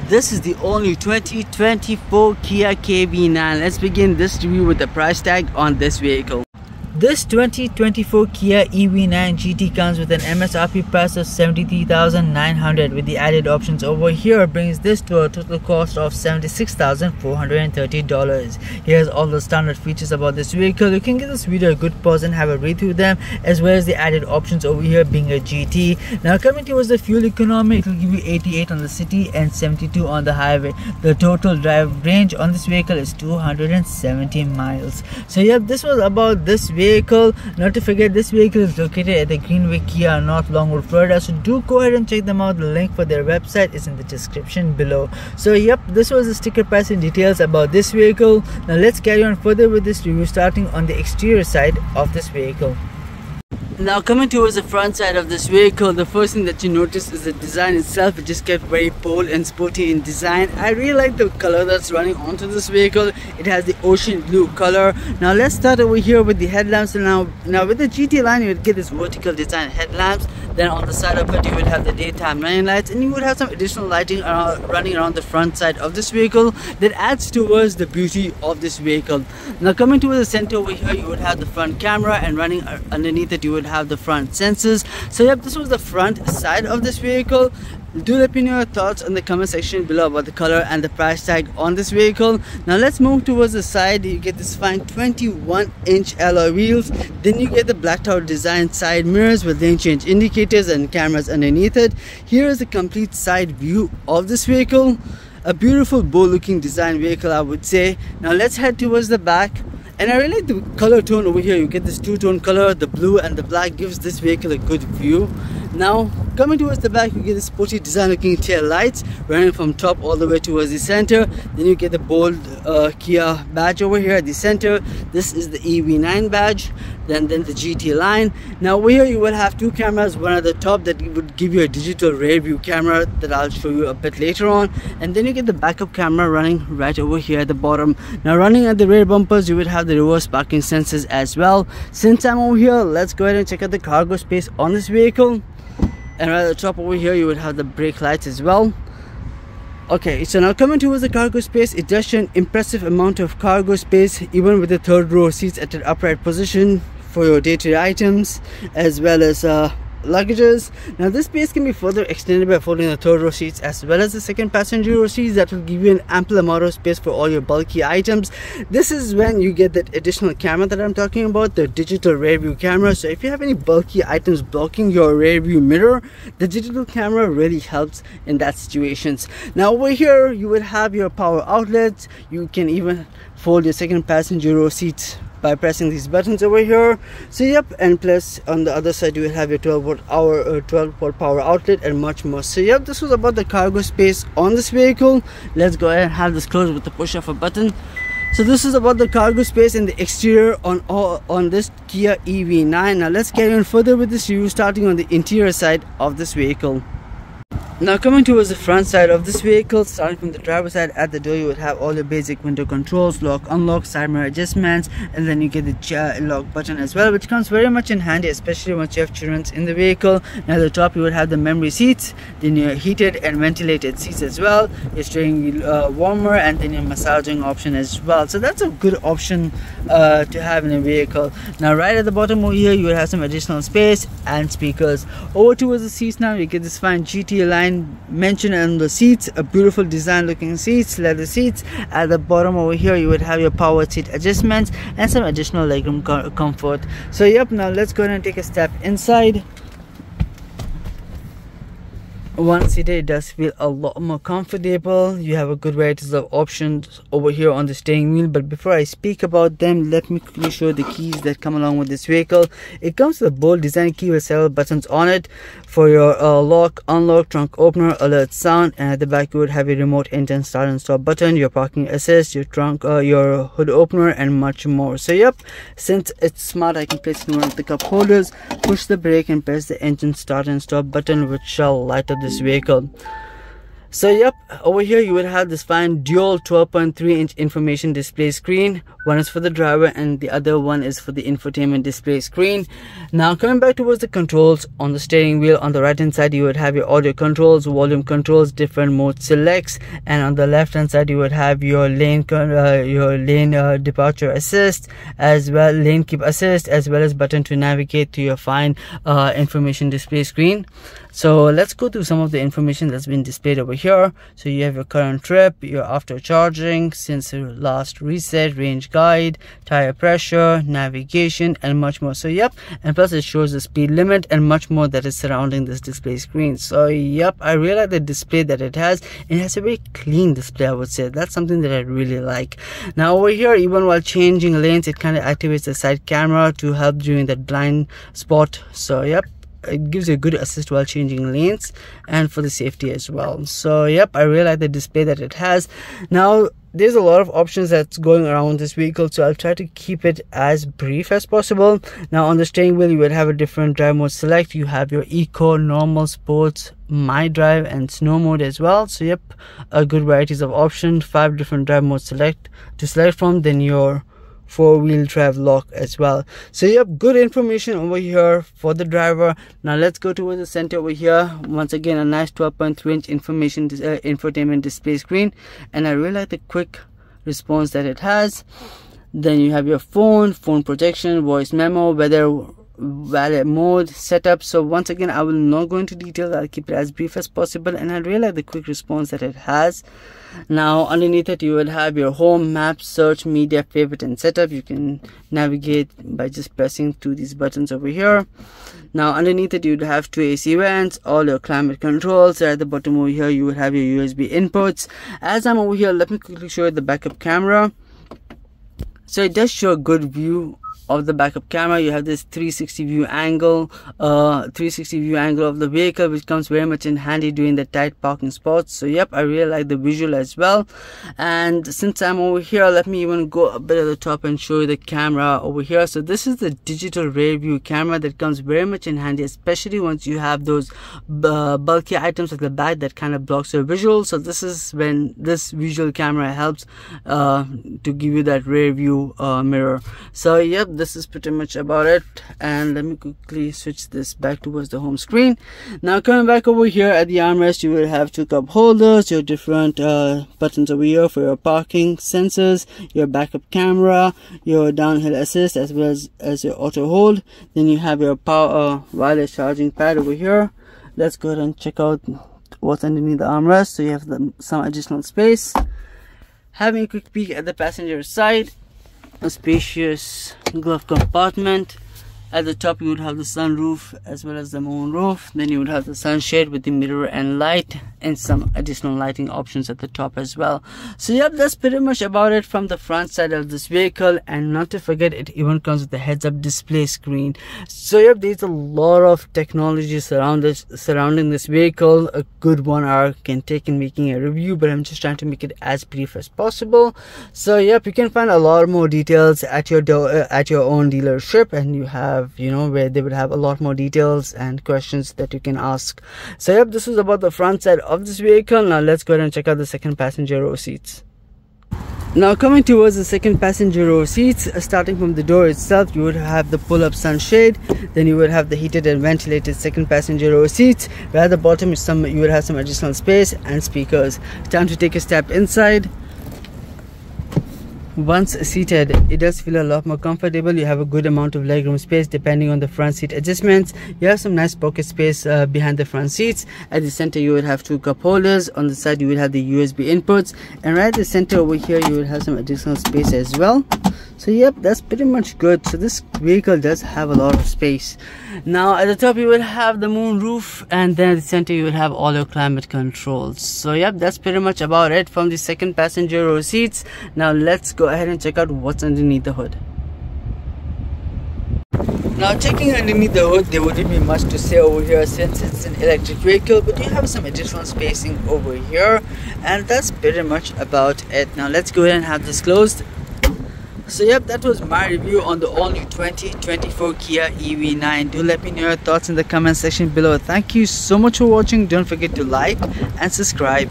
This is the only 2024 Kia EV9. Let's begin this review with the price tag on this vehicle. This 2024 Kia EV9 GT comes with an MSRP price of $73,900. With the added options over here brings this to a total cost of $76,430. Here's all the standard features about this vehicle. You can give this video a good pause and have a read through them, as well as the added options over here being a GT. Now coming towards the fuel economy, it will give you 88 on the city and 72 on the highway. The total drive range on this vehicle is 270 miles. So yep, this was about this vehicle. Not to forget, this vehicle is located at the Greenway Kia, North Longwood, Florida. So do go ahead and check them out. The link for their website is in the description below. So yep, this was the sticker price and details about this vehicle. Now let's carry on further with this review, starting on the exterior side of this vehicle. Now coming towards the front side of this vehicle, the first thing that you notice is the design itself. It just kept very bold and sporty in design. I really like the color that's running onto this vehicle. It has the ocean blue color. Now let's start over here with the headlamps. Now with the GT line, you would get this vertical design headlamps. Then on the side of it, you would have the daytime running lights, and you would have some additional lighting running around the front side of this vehicle that adds towards the beauty of this vehicle. Now coming towards the center over here, you would have the front camera, and running underneath it, you would have the front sensors. So yep, this was the front side of this vehicle. Do let me know your thoughts in the comment section below about the color and the price tag on this vehicle. Now let's move towards the side. You get this fine 21-inch alloy wheels. Then you get the blacked out design side mirrors with lane change indicators and cameras underneath it. Here is the complete side view of this vehicle. A beautiful bold looking design vehicle, I would say. Now let's head towards the back. And I really like the color tone over here. You get this two-tone color. The blue and the black gives this vehicle a good view. Now coming towards the back, you get the sporty design looking tail lights running from top all the way towards the center. Then you get the bold Kia badge over here at the center. This is the EV9 badge. Then the GT line. Now over here you will have two cameras, one at the top that would give you a digital rear view camera that I'll show you a bit later on, and then you get the backup camera running right over here at the bottom. Now running at the rear bumpers, you would have the reverse parking sensors as well. Since I'm over here, let's go ahead and check out the cargo space on this vehicle. And right at the top over here, you would have the brake lights as well. Okay, so now coming towards the cargo space, it does show an impressive amount of cargo space, even with the third row seats at an upright position for your day-to-day items, as well as luggages. Now this space can be further extended by folding the third row seats as well as the second passenger row seats. That will give you an ample amount of space for all your bulky items. This is when you get that additional camera that I'm talking about, the digital rear view camera. So if you have any bulky items blocking your rear view mirror, the digital camera really helps in that situations. Now over here you will have your power outlets. You can even fold your second passenger row seats by pressing these buttons over here. So yep, and plus on the other side you will have your 12 volt power outlet and much more. So yep, this was about the cargo space on this vehicle. Let's go ahead and have this closed with the push of a button. So this is about the cargo space and the exterior on this Kia EV9. Now let's carry on further with this review, starting on the interior side of this vehicle. Now coming towards the front side of this vehicle, starting from the driver's side, at the door you would have all your basic window controls, lock, unlock, side mirror adjustments, and then you get the lock button as well, which comes very much in handy, especially once you have children in the vehicle. Now at the top you would have the memory seats, then your heated and ventilated seats as well, your steering wheel warmer, and then your massaging option as well. So that's a good option to have in a vehicle. Now right at the bottom over here you will have some additional space and speakers. Over towards the seats now, you get this fine GT line mentioned on the seats, a beautiful design looking seats, leather seats. At the bottom over here you would have your power seat adjustments and some additional legroom comfort. So yep, now let's go ahead and take a step inside. One seater, it does feel a lot more comfortable. You have a good variety of options over here on the steering wheel, but before I speak about them, let me quickly show the keys that come along with this vehicle. It comes with a bold design key with several buttons on it for your lock, unlock, trunk opener, alert sound, and at the back you would have your remote engine start and stop button, your parking assist, your trunk, your hood opener, and much more. So yep, since it's smart, I can place it in one of the cup holders, push the brake and press the engine start and stop button, which shall light up this vehicle. So yep, over here you would have this fine dual 12.3-inch information display screen. One is for the driver and the other one is for the infotainment display screen. Now coming back towards the controls, on the steering wheel on the right hand side you would have your audio controls, volume controls, different mode selects, and on the left hand side you would have your lane departure assist, as well lane keep assist, as well as button to navigate to your fine information display screen. So let's go through some of the information that's been displayed over here. So you have your current trip, your after charging, sensor last reset, range guide, tire pressure, navigation, and much more. So yep, and plus it shows the speed limit and much more that is surrounding this display screen. So yep, I really like the display that it has. It has a very clean display, I would say. That's something that I really like. Now over here, even while changing lanes, it kind of activates the side camera to help during that blind spot. So yep, it gives you a good assist while changing lanes and for the safety as well. So yep, I really like the display that it has. Now there's a lot of options that's going around this vehicle, so I'll try to keep it as brief as possible. Now on the steering wheel you would have a different drive mode select. You have your eco, normal, sports, my drive, and snow mode as well. So yep, a good varieties of options, 5 different drive modes to select from, then your 4-wheel drive lock as well. So you have good information over here for the driver. Now let's go towards the center over here. Once again, a nice 12.3-inch information infotainment display screen, and I really like the quick response that it has. Then you have your phone protection, voice memo, weather valid mode setup. So once again, I will not go into detail. I'll keep it as brief as possible, and I really like the quick response that it has. Now underneath it you will have your home, maps, search, media, favorite, and setup. You can navigate by just pressing through these buttons over here. Now underneath it you'd have 2 AC vents, all your climate controls. At the bottom over here you will have your USB inputs. As I'm over here, let me quickly show you the backup camera. So it does show a good view of the backup camera. You have this 360 view angle of the vehicle, which comes very much in handy during the tight parking spots. So yep, I really like the visual as well. And since I'm over here, let me even go a bit at the top and show you the camera over here. So this is the digital rear view camera that comes very much in handy, especially once you have those bulky items like the bag that kind of blocks your visual. So this is when this visual camera helps to give you that rear view mirror. So yep, this is pretty much about it. And let me quickly switch this back towards the home screen. Now coming back over here at the armrest, you will have 2 cup holders, your different buttons over here for your parking sensors, your backup camera, your downhill assist, as well as your auto hold. Then you have your power wireless charging pad over here. Let's go ahead and check out what's underneath the armrest. So you have some additional space. Having a quick peek at the passenger side, a spacious glove compartment. At the top you would have the sunroof as well as the moonroof. Then you would have the sunshade with the mirror and light, and some additional lighting options at the top as well. So yep, that's pretty much about it from the front side of this vehicle. And not to forget, it even comes with a heads-up display screen. So yep, there's a lot of technology surrounding this vehicle. A good 1 hour can take in making a review, but I'm just trying to make it as brief as possible. So yep, you can find a lot more details at your own dealership, and you have, you know, where they would have a lot more details and questions that you can ask. So yep, this is about the front side of this vehicle. Now let's go ahead and check out the second passenger row seats. Now coming towards the second passenger row seats, starting from the door itself, you would have the pull-up sunshade. Then you would have the heated and ventilated second passenger row seats, where at the bottom is you would have some additional space and speakers. Time to take a step inside. Once seated, it does feel a lot more comfortable. You have a good amount of legroom space depending on the front seat adjustments. You have some nice pocket space behind the front seats. At the center you would have 2 cup holders. On the side you would have the USB inputs, and right at the center over here you would have some additional space as well. So yep, that's pretty much good. So this vehicle does have a lot of space. Now at the top you will have the moon roof, and then at the center you will have all your climate controls. So yep, that's pretty much about it from the second passenger row seats. Now let's go ahead and check out what's underneath the hood. Now checking underneath the hood, there wouldn't be much to say over here since it's an electric vehicle, but you have some additional spacing over here, and that's pretty much about it. Now let's go ahead and have this closed. So yep, that was my review on the all new 2024 Kia EV9. Do let me know your thoughts in the comment section below. Thank you so much for watching. Don't forget to like and subscribe.